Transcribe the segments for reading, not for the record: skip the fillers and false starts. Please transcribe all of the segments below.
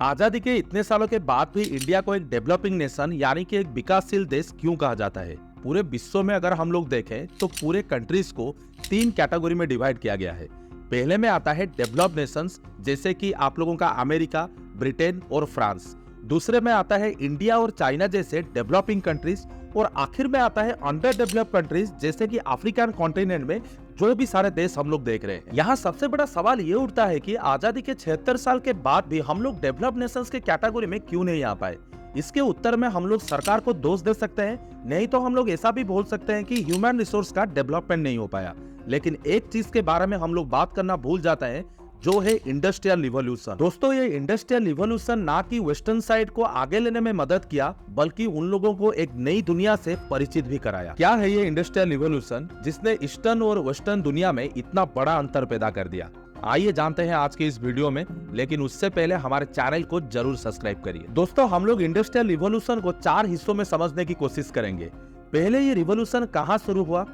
आजादी के इतने सालों के बाद भी इंडिया को एक डेवलपिंग नेशन यानी कि एक विकासशील देश क्यों कहा जाता है? पूरे विश्व में अगर हम लोग देखें तो पूरे कंट्रीज को तीन कैटेगरी में डिवाइड किया गया है। पहले में आता है डेवलप्ड नेशंस, जैसे कि आप लोगों का अमेरिका, ब्रिटेन और फ्रांस। दूसरे में आता है इंडिया और चाइना जैसे डेवलपिंग कंट्रीज, और आखिर में आता है अंडर डेवलप्ड कंट्रीज जैसे कि अफ्रीकन कॉन्टिनेंट में जो भी सारे देश हम लोग देख रहे हैं। यहाँ सबसे बड़ा सवाल ये उठता है कि आजादी के 76 साल के बाद भी हम लोग डेवलप्ड नेशंस के कैटेगरी में क्यों नहीं आ पाए। इसके उत्तर में हम लोग सरकार को दोष दे सकते हैं, नहीं तो हम लोग ऐसा भी बोल सकते हैं कि ह्यूमन रिसोर्स का डेवलपमेंट नहीं हो पाया। लेकिन एक चीज के बारे में हम लोग बात करना भूल जाते हैं, जो है इंडस्ट्रियल रिवॉल्यूशन। दोस्तों, ये इंडस्ट्रियल रिवॉल्यूशन ना कि वेस्टर्न साइड को आगे लेने में मदद किया, बल्कि उन लोगों को एक नई दुनिया से परिचित भी कराया। क्या है ये इंडस्ट्रियल रिवॉल्यूशन जिसने ईस्टर्न और वेस्टर्न दुनिया में इतना बड़ा अंतर पैदा कर दिया? आइए जानते हैं आज के इस वीडियो में, लेकिन उससे पहले हमारे चैनल को जरूर सब्सक्राइब करिए। दोस्तों, हम लोग इंडस्ट्रियल रिवॉल्यूशन को 4 हिस्सों में समझने की कोशिश करेंगे। पहले ये रिवॉल्यूशन कहाँ शुरू हुआ,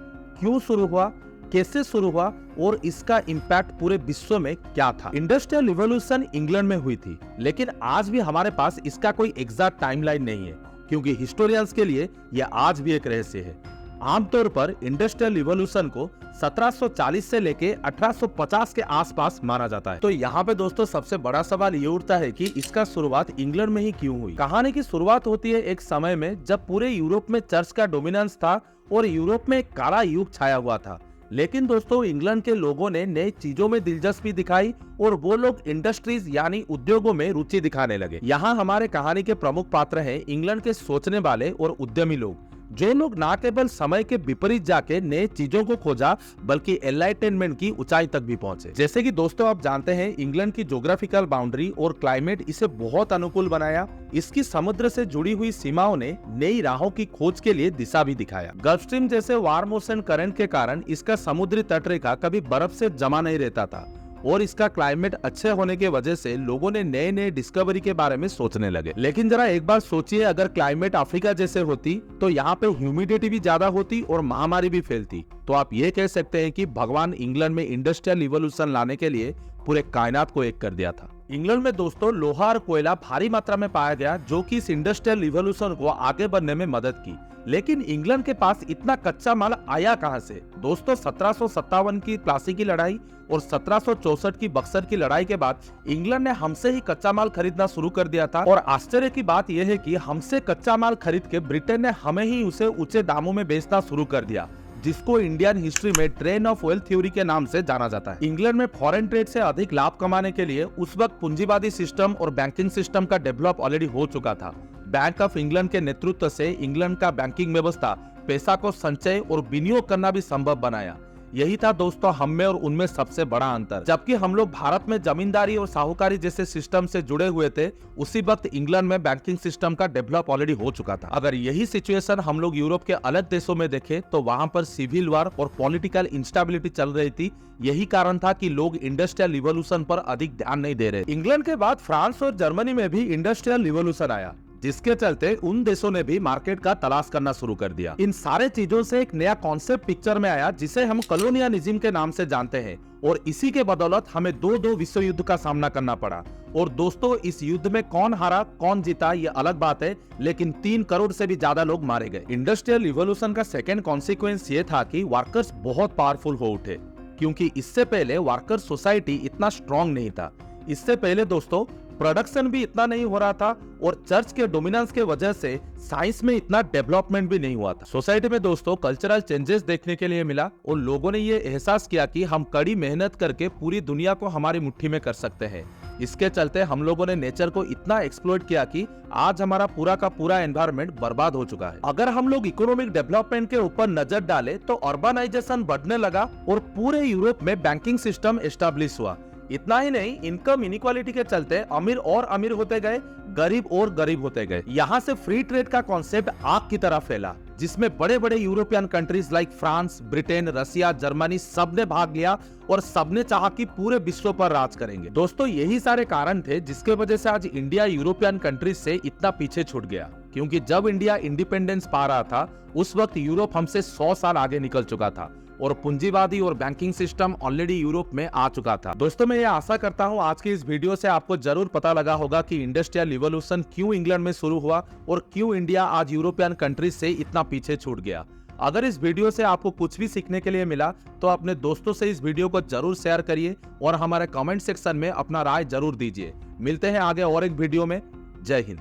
क्यों शुरू हुआ, कैसे शुरू हुआ और इसका इम्पैक्ट पूरे विश्व में क्या था। इंडस्ट्रियल रिवॉल्यूशन इंग्लैंड में हुई थी, लेकिन आज भी हमारे पास इसका कोई एग्जैक्ट टाइमलाइन नहीं है, क्योंकि हिस्टोरियंस के लिए यह आज भी एक रहस्य है। आमतौर पर इंडस्ट्रियल रिवॉल्यूशन को 1740 से लेके 1850 के आसपास माना जाता है। तो यहाँ पे दोस्तों सबसे बड़ा सवाल ये उठता है कि इसका शुरुआत इंग्लैंड में ही क्यों हुई। कहानी की शुरुआत होती है एक समय में जब पूरे यूरोप में चर्च का डोमिनेंस था और यूरोप में एक काला युग छाया हुआ था। लेकिन दोस्तों, इंग्लैंड के लोगों ने नई चीजों में दिलचस्पी दिखाई और वो लोग इंडस्ट्रीज यानी उद्योगों में रुचि दिखाने लगे। यहाँ हमारे कहानी के प्रमुख पात्र हैं इंग्लैंड के सोचने वाले और उद्यमी लोग, जो लोग न केवल समय के विपरीत जाके नए चीजों को खोजा, बल्कि एनलाइटनमेंट की ऊंचाई तक भी पहुंचे। जैसे कि दोस्तों आप जानते हैं, इंग्लैंड की ज्योग्राफिकल बाउंड्री और क्लाइमेट इसे बहुत अनुकूल बनाया। इसकी समुद्र से जुड़ी हुई सीमाओं ने नई राहों की खोज के लिए दिशा भी दिखाया। गल्फ स्ट्रीम जैसे वार्म ओशन करंट के कारण इसका समुद्री तटरेखा कभी बर्फ से जमा नहीं रहता था, और इसका क्लाइमेट अच्छे होने के वजह से लोगों ने नए नए डिस्कवरी के बारे में सोचने लगे। लेकिन जरा एक बार सोचिए, अगर क्लाइमेट अफ्रीका जैसे होती तो यहाँ पे ह्यूमिडिटी भी ज्यादा होती और महामारी भी फैलती। तो आप ये कह सकते हैं कि भगवान इंग्लैंड में इंडस्ट्रियल रिवॉल्यूशन लाने के लिए पूरे कायनात को एक कर दिया था। इंग्लैंड में दोस्तों लोहा और कोयला भारी मात्रा में पाया गया, जो कि इस इंडस्ट्रियल रिवॉल्यूशन को आगे बढ़ने में मदद की। लेकिन इंग्लैंड के पास इतना कच्चा माल आया कहां से? दोस्तों, 1757 की प्लासी की लड़ाई और 1764 की बक्सर की लड़ाई के बाद इंग्लैंड ने हमसे ही कच्चा माल खरीदना शुरू कर दिया था। और आश्चर्य की बात यह है कि हमसे कच्चा माल खरीद के ब्रिटेन ने हमें ही उसे ऊंचे दामों में बेचना शुरू कर दिया, जिसको इंडियन हिस्ट्री में ड्रेन ऑफ वेल्थ थ्योरी के नाम से जाना जाता है। इंग्लैंड में फॉरेन ट्रेड से अधिक लाभ कमाने के लिए उस वक्त पूंजीवादी सिस्टम और बैंकिंग सिस्टम का डेवलप ऑलरेडी हो चुका था। बैंक ऑफ इंग्लैंड के नेतृत्व से इंग्लैंड का बैंकिंग व्यवस्था पैसा को संचय और विनियोग करना भी संभव बनाया। यही था दोस्तों हम में और उनमें सबसे बड़ा अंतर। जबकि हम लोग भारत में जमींदारी और साहूकारी जैसे सिस्टम से जुड़े हुए थे, उसी वक्त इंग्लैंड में बैंकिंग सिस्टम का डेवलप ऑलरेडी हो चुका था। अगर यही सिचुएशन हम लोग यूरोप के अलग देशों में देखें तो वहां पर सिविल वॉर और पॉलिटिकल इंस्टेबिलिटी चल रही थी। यही कारण था कि लोग इंडस्ट्रियल रिवॉल्यूशन पर अधिक ध्यान नहीं दे रहे। इंग्लैंड के बाद फ्रांस और जर्मनी में भी इंडस्ट्रियल रिवॉल्यूशन आया, जिसके चलते उन देशों ने भी मार्केट का तलाश करना शुरू कर दिया। इन सारे चीजों से एक नया कॉन्सेप्ट पिक्चर में आया, जिसे हम कॉलोनियलिज्म के नाम से जानते हैं, और इसी के बदौलत हमें दो विश्व युद्ध का सामना करना पड़ा। और दोस्तों, इस युद्ध में कौन हारा कौन जीता ये अलग बात है, लेकिन 3 करोड़ से भी ज्यादा लोग मारे गए। इंडस्ट्रियल रिवॉल्यूशन का सेकेंड कॉन्सिक्वेंस ये था कि वर्कर्स बहुत पावरफुल हो उठे, क्योंकि इससे पहले वर्कर सोसाइटी इतना स्ट्रॉन्ग नहीं था। इससे पहले दोस्तों प्रोडक्शन भी इतना नहीं हो रहा था, और चर्च के डोमिनेंस के वजह से साइंस में इतना डेवलपमेंट भी नहीं हुआ था। सोसाइटी में दोस्तों कल्चरल चेंजेस देखने के लिए मिला, और लोगों ने ये एहसास किया कि हम कड़ी मेहनत करके पूरी दुनिया को हमारी मुट्ठी में कर सकते हैं। इसके चलते हम लोगों ने नेचर को इतना एक्सप्लॉइट किया कि आज हमारा पूरा का पूरा एनवायरनमेंट बर्बाद हो चुका है। अगर हम लोग इकोनॉमिक डेवलपमेंट के ऊपर नजर डालें तो अर्बनाइजेशन बढ़ने लगा और पूरे यूरोप में बैंकिंग सिस्टम एस्टेब्लिश हुआ। इतना ही नहीं, इनकम इनइक्वालिटी के चलते अमीर और अमीर होते गए, गरीब और गरीब होते गए। यहाँ से फ्री ट्रेड का कॉन्सेप्ट आग की तरह फैला, जिसमें बड़े बड़े European countries like France, Britain, Russia, Germany सबने भाग लिया, और सबने चाहा कि पूरे विश्व पर राज करेंगे। दोस्तों, यही सारे कारण थे जिसके वजह से आज इंडिया यूरोपियन कंट्रीज से इतना पीछे छूट गया, क्योंकि जब इंडिया इंडिपेंडेंस पा रहा था उस वक्त यूरोप हमसे 100 साल आगे निकल चुका था। और पूंजीवादी और बैंकिंग सिस्टम ऑलरेडी यूरोप में आ चुका था। दोस्तों, मैं ये आशा करता हूँ आज की इस वीडियो से आपको जरूर पता लगा होगा कि इंडस्ट्रियल रिवॉल्यूशन क्यों इंग्लैंड में शुरू हुआ और क्यों इंडिया आज यूरोपियन कंट्रीज से इतना पीछे छूट गया। अगर इस वीडियो से आपको कुछ भी सीखने के लिए मिला तो अपने दोस्तों से इस वीडियो को जरूर शेयर करिए और हमारे कमेंट सेक्शन में अपना राय जरूर दीजिए। मिलते हैं आगे और एक वीडियो में। जय हिंद।